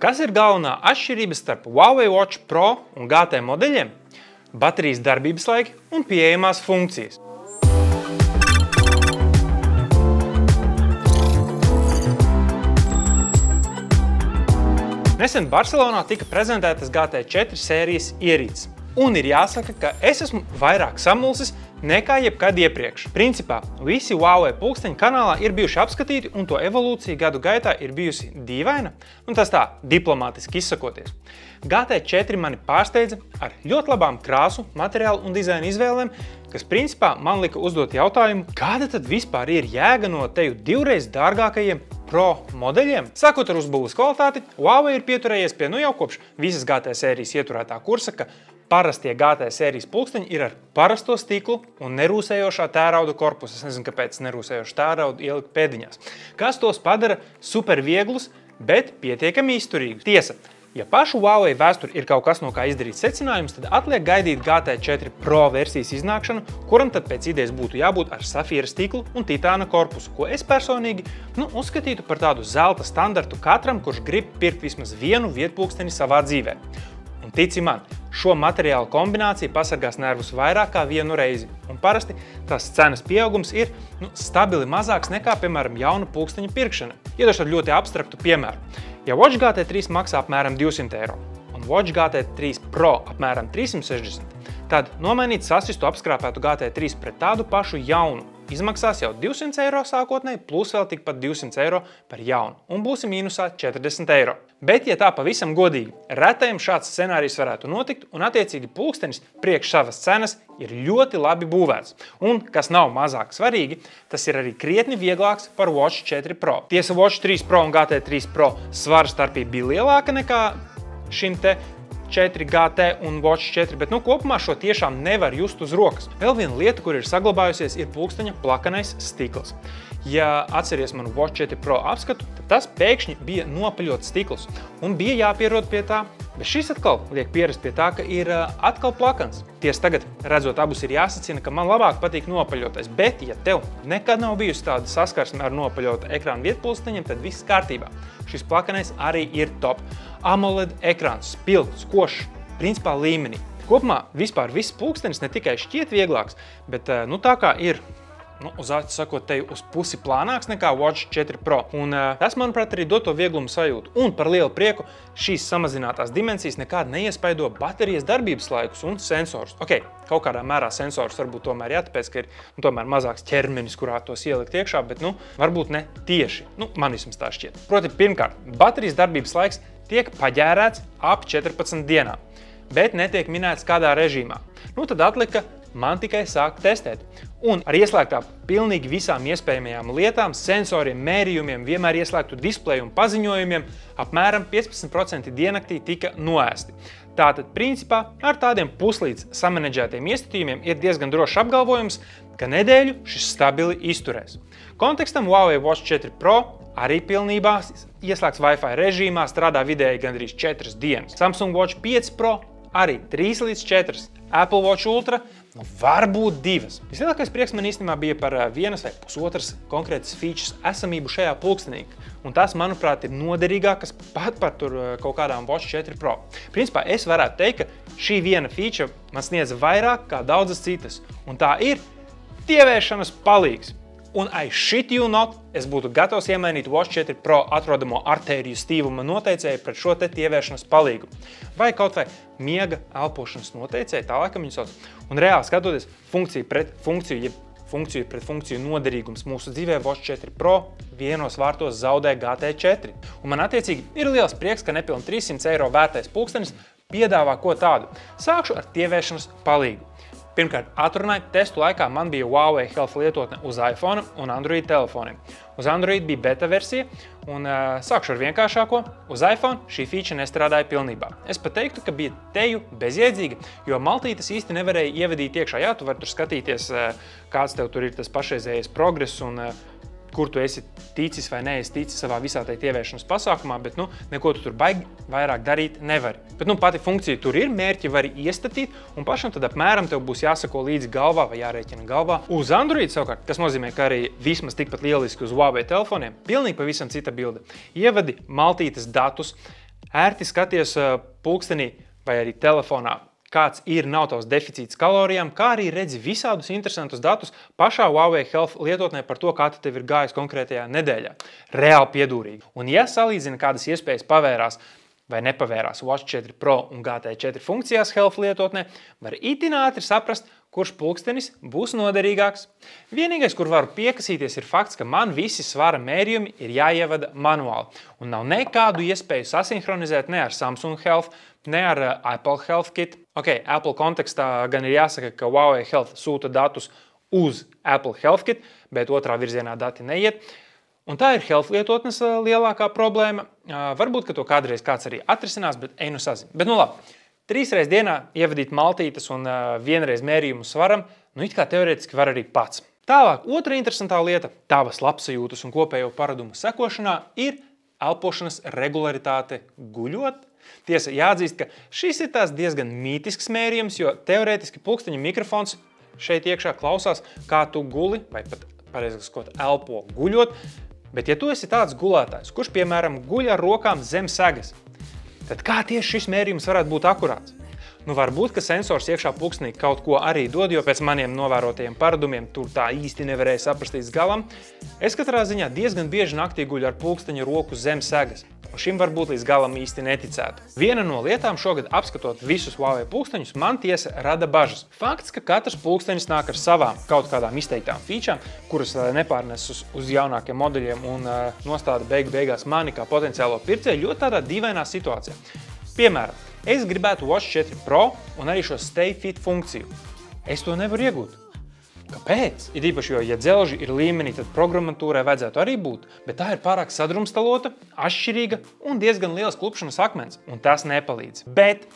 Kas ir galvenā atšķirība starp Huawei Watch Pro un GT modeļiem? Baterijas darbības laiki un pieejamās funkcijas. Nesen Barcelonā tika prezentētas GT4 sērijas ierīces. Un ir jāsaka, ka es esmu vairāk samulsis nekā jebkad iepriekš. Principā, visi Huawei pulksteņi kanālā ir bijuši apskatīti un to evolūcija gadu gaitā ir bijusi dīvaina, un tas tā, diplomātiski izsakoties. GT4 mani pārsteidza ar ļoti labām krāsu, materiālu un dizaina izvēlēm, kas principā man lika uzdot jautājumu, kāda tad vispār ir jēga no teju divreiz dārgākajiem Pro modeļiem? Sākot ar uzbūves kvalitāti, Huawei ir pieturējies pie jau kopš visas GT sērijas ieturētā kursa, ka parastie GT sērijas pulksteņi ir ar parasto stiklu un nerūsējošā tērauda korpusu. Es nezinu, kāpēc nerūsējošu tēraudu ielikt pēdiņās. Kas tos padara super vieglus, bet pietiekami izturīgus. Tiesa, ja pašu Huawei vēsturi ir kaut kas, no kā izdarīt secinājums, tad atliek gaidīt GT4 Pro versijas iznākšanu, kuram tad pēc idejas būtu jābūt ar safīra stiklu un titāna korpusu, ko es personīgi uzskatītu par tādu zelta standartu katram, kurš grib pirkt vismaz vienu vietpulksteni savā dzīvē. Un tici man, šo materiālu kombinācija pasargās nervus vairāk kā vienu reizi, un parasti tās cenas pieaugums ir stabili mazāks nekā, piemēram, jauna pulksteņa pirkšana. Iedošu ar ļoti abstraktu piemēru. Ja Watch GT3 maksā apmēram 200 eiro un Watch GT3 Pro apmēram 360, tad nomainīt sasistu apskrāpētu GT3 pret tādu pašu jaunu izmaksās jau 200 eiro sākotnēji, plus vēl tikpat 200 eiro par jaunu, un būsi mīnusā 40 eiro. Bet, ja tā pavisam godīgi, retajam šāds scenārijs varētu notikt, un attiecīgi pulkstenis priekš savas cenas ir ļoti labi būvēts. Un, kas nav mazāk svarīgi, tas ir arī krietni vieglāks par Watch 4 Pro. Tiesa, Watch 3 Pro un GT3 Pro svara starpība bija lielāka nekā šim te 4 GT un Watch 4, bet kopumā šo tiešām nevar just uz rokas. Vēl viena lieta, kur ir saglabājusies, ir pulksteņa plakanais stikls. Ja atceries manu Watch 4 Pro apskatu, tad tas pēkšņi bija nopaļots stikls un bija jāpierod pie tā, bet šis atkal liek pierast pie tā, ka ir atkal plakans. Tiesa tagad, redzot abus, ir jāsacina, ka man labāk patīk nopaļotais, bet ja tev nekad nav bijusi tāda saskarsme ar nopaļota ekrāna vietpulksteņiem, tad viss kārtībā. Šis plakanais arī ir top. AMOLED ekrāns, spilgts, košs, principā līmenī. Kopumā vispār viss pulkstenis ne tikai šķiet vieglāks, bet tā kā ir, uz acu sakot, te uz pusi plānāks nekā Watch 4 Pro. Un tas, manuprāt, arī dod to vieglumu sajūtu. Un par lielu prieku šīs samazinātās dimensijas nekādi neiespaido baterijas darbības laikus un sensors. Ok, kaut kādā mērā sensors varbūt tomēr jātāpēc, ka ir tomēr mazāks ķermenis, kurā tos ielikt iekšā, bet varbūt ne tieši. Man vismaz tā šķiet. Proti, pirmkārt, baterijas darbības laiks tiek paģērēts ap 14 dienām, bet netiek minēts kādā režīmā. Tad atlika man tikai sākt testēt. Un ar ieslēgtām pilnīgi visām iespējamajām lietām, sensoriem, mērījumiem, vienmēr ieslēgtu displeju un paziņojumiem, apmēram 15% diennaktī tika noēsti. Tātad, principā, ar tādiem puslīdz samanedžētiem iestatījumiem ir diezgan drošs apgalvojums, ka nedēļu šis stabili izturēs. Kontekstam Huawei Watch 4 Pro arī pilnībā ieslēgts Wi-Fi režīmā, strādā vidēji gandrīz 4 dienas. Samsung Watch 5 Pro arī 3 līdz 4. Apple Watch Ultra varbūt 2. Vislielākais prieks man īstenībā bija par vienas vai pusotras konkrētas features esamību šajā pulkstenī. Un tas, manuprāt, ir noderīgākas pat par kaut kādām Watch 4 Pro. Principā es varētu teikt, ka šī viena feature man sniedza vairāk kā daudzas citas. Un tā ir tievēšanas palīgs. Un I shit you not, es būtu gatavs iemainīt Watch 4 Pro atrodamo artēriju stīvuma noteicēju pret šo te tievēršanas palīgu. Vai kaut vai miega elpošanas noteicēju, tā laikam viņu sauc. Un reāli skatoties funkciju pret funkciju, ja funkciju pret funkciju noderīgums mūsu dzīvē, Watch 4 Pro vienos vārtos zaudē GT4. Un man attiecīgi ir liels prieks, ka nepilni 300 eiro vērtais pulkstenis piedāvā ko tādu. Sākšu ar tievēršanas palīgu. Pirmkārt, atrunāju testu laikā man bija Huawei Health lietotne uz iPhone un Android telefoniem. Uz Android bija beta versija, un sākšu ar vienkāršāko. Uz iPhone šī feature nestrādāja pilnībā. Es pat teiktu, ka bija teju bezjēdzīga, jo maltītes īsti nevarēja ievadīt iekšā. Jā, tu vari tur skatīties, kāds tev tur ir tas pašreizējais progress un kur tu esi ticis vai neesi ticis savā visā tai tievēršanas pasākumā, bet neko tu tur baigi vairāk darīt nevari. Bet pati funkcija tur ir, mērķi vari iestatīt, un pašam tad apmēram tev būs jāsako līdzi galvā vai jārēķina galvā. Uz Android savukārt, kas nozīmē, ka arī vismaz tikpat lieliski uz Huawei telefoniem, pilnīgi pavisam cita bilde. Ievadi maltītes datus, Ērti skaties pulkstenī vai arī telefonā, kāds nav tavs deficīts kalorijām, kā arī redzi visādus interesantus datus pašā Huawei Health lietotnē par to, kā tev ir gājis konkrētajā nedēļā. Reāli piedūrīgi. Un ja salīdzina, kādas iespējas pavērās vai nepavērās Watch 4 Pro un GT4 funkcijās Health lietotnē, var itin ātri saprast, kurš pulkstenis būs noderīgāks. Vienīgais, kur varu piekasīties, ir fakts, ka man visi svara mērījumi ir jāievada manuāli. Un nav nekādu iespēju sasinhronizēt ne ar Samsung Health, ne ar Apple Health Kit. Apple kontekstā gan ir jāsaka, ka Huawei Health sūta datus uz Apple Health Kit, bet otrā virzienā dati neiet. Un tā ir Health lietotnes lielākā problēma. Varbūt, ka to kādreiz kāds arī atrisinās, bet ej nu sazin. Bet nu labi, 3 reizes dienā ievadīt maltītes un vienreiz mērījumu svaram, it kā teorētiski var arī pats. Tālāk, otra interesantā lieta tavas labsajūtas un kopējo paradumu sekošanā ir elpošanas regularitāte guļot. Tiesa, jāatzīst, ka šis ir tās diezgan mītisks mērījums, jo teorētiski pulksteņa mikrofons šeit iekšā klausās, kā tu guli, vai pat pareizāk sakot, elpo guļot. Bet ja tu esi tāds gulētājs, kurš, piemēram, guļ ar rokām zem segas, tad kā tieši šis mērījums varētu būt akurāts? Varbūt, ka sensors iekšā pulkstenī kaut ko arī dod, jo pēc maniem novērotajiem paradumiem tur tā īsti nevarēja saprast līdz galam. Es katrā ziņā diezgan bieži naktī guļu ar pulksteņa roku zem segas. Un šim varbūt līdz galam īsti neticētu. Viena no lietām šogad apskatot visus Huawei pulksteņus man tiesa rada bažas. Fakts, ka katrs pulkstenis nāk ar savām kaut kādām izteiktām featurām, kuras nepārnes uz jaunākiem modeļiem un nostāda beigās mani kā potenciālo pircēju ļoti tādā dīvainā situācijā. Piemēram, es gribētu Watch 4 Pro un arī šo Stay Fit funkciju. Es to nevaru iegūt. Kāpēc? Ir īpaši, jo, ja dzelži ir līmenī, tad programmatūrai vajadzētu arī būt, bet tā ir pārāk sadrumstalota, atšķirīga un diezgan liels klupšanas akmens, un tas nepalīdz. Bet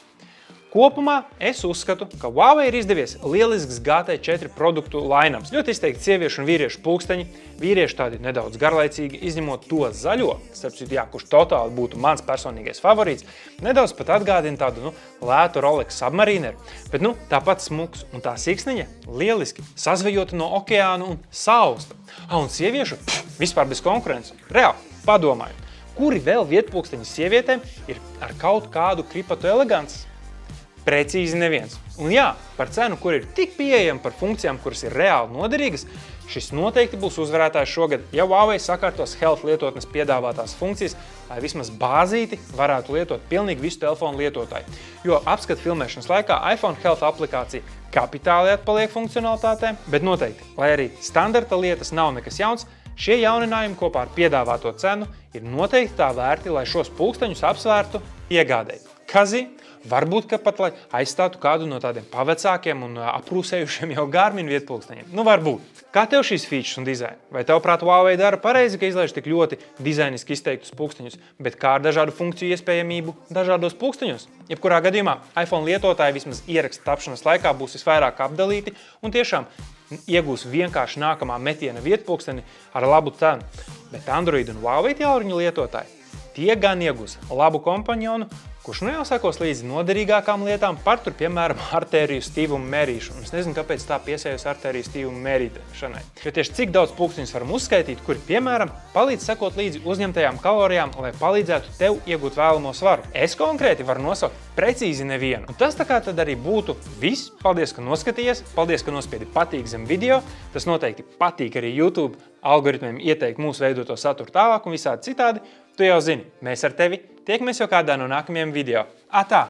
kopumā es uzskatu, ka Huawei ir izdevies lielisks GT4 produktu line-ups. Ļoti izteikti sieviešu un vīriešu pulksteņi, vīrieši tādi nedaudz garlaicīgi, izņemot to zaļo, starp citu, kurš totāli būtu mans personīgais favorīts, nedaudz pat atgādina tādu lētu Rolex Submariner, bet tāpat smuks un tā siksniņa lieliski sazvejota no okeāna un sausta. Un sieviešu vispār bez konkurences. Reāli, padomāju, kuri vēl vietpulksteņi sievietēm ir ar kaut kādu kripatu elegances? Precīzi neviens. Un jā, par cenu, kur ir tik pieejama par funkcijām, kuras ir reāli noderīgas, šis noteikti būs uzvarētājs šogad, ja Huawei sakārtos Health lietotnes piedāvātās funkcijas, lai vismaz bāzīti varētu lietot pilnīgi visu telefonu lietotāju. Jo apskatu filmēšanas laikā iPhone Health aplikācija kapitāli atpaliek funkcionalitātē, bet noteikti, lai arī standarta lietas nav nekas jauns, šie jauninājumi kopā ar piedāvāto cenu ir noteikti tā vērti, lai šos pulksteņus apsvērtu iegādēji. Kazi? Varbūt, ka pat lai aizstātu kādu no tādiem pavecākiem un aprūsējušiem jau Garmin vietpulksteņiem. Varbūt. Kā tev šīs features un dizaini? Vai tavuprāt Huawei dara pareizi, ka izlaiž tik ļoti dizainiski izteiktus pulksteņus, bet kā ar dažādu funkciju iespējamību dažādos pulksteņos? Jebkurā gadījumā iPhone lietotāji vismaz ieraksta tapšanas laikā būs visvairāk apdalīti un tiešām iegūs vienkārši nākamā metiena vietpulksteni ar labu cenu. Bet Android un Huawei tālruņu lietotāji, tie gan iegūs labu kompanionu, kurš jau sekos līdzi noderīgākām lietām par tur, piemēram, artēriju stīvumu mērīšanu. Es nezinu, kāpēc tā piesējos artēriju stīvumu mērīšanai. Jo tieši cik daudz pulksteņus varam uzskaitīt, kuri, piemēram, palīdz sekot līdzi uzņemtajām kalorijām, lai palīdzētu tev iegūt vēlamo svaru. Es konkrēti varu nosaukt precīzi nevienu. Un tas tā kā tad arī būtu viss. Paldies, ka noskatījies. Paldies, ka nospiedi patīk zem video. Tas noteikti patīk arī YouTube algoritmiem ieteikt mūsu veidoto saturu tālāk un visādi citādi. Tu jau zini, mēs ar tevi tiekamies jau kādā no nākamajiem video. Atā!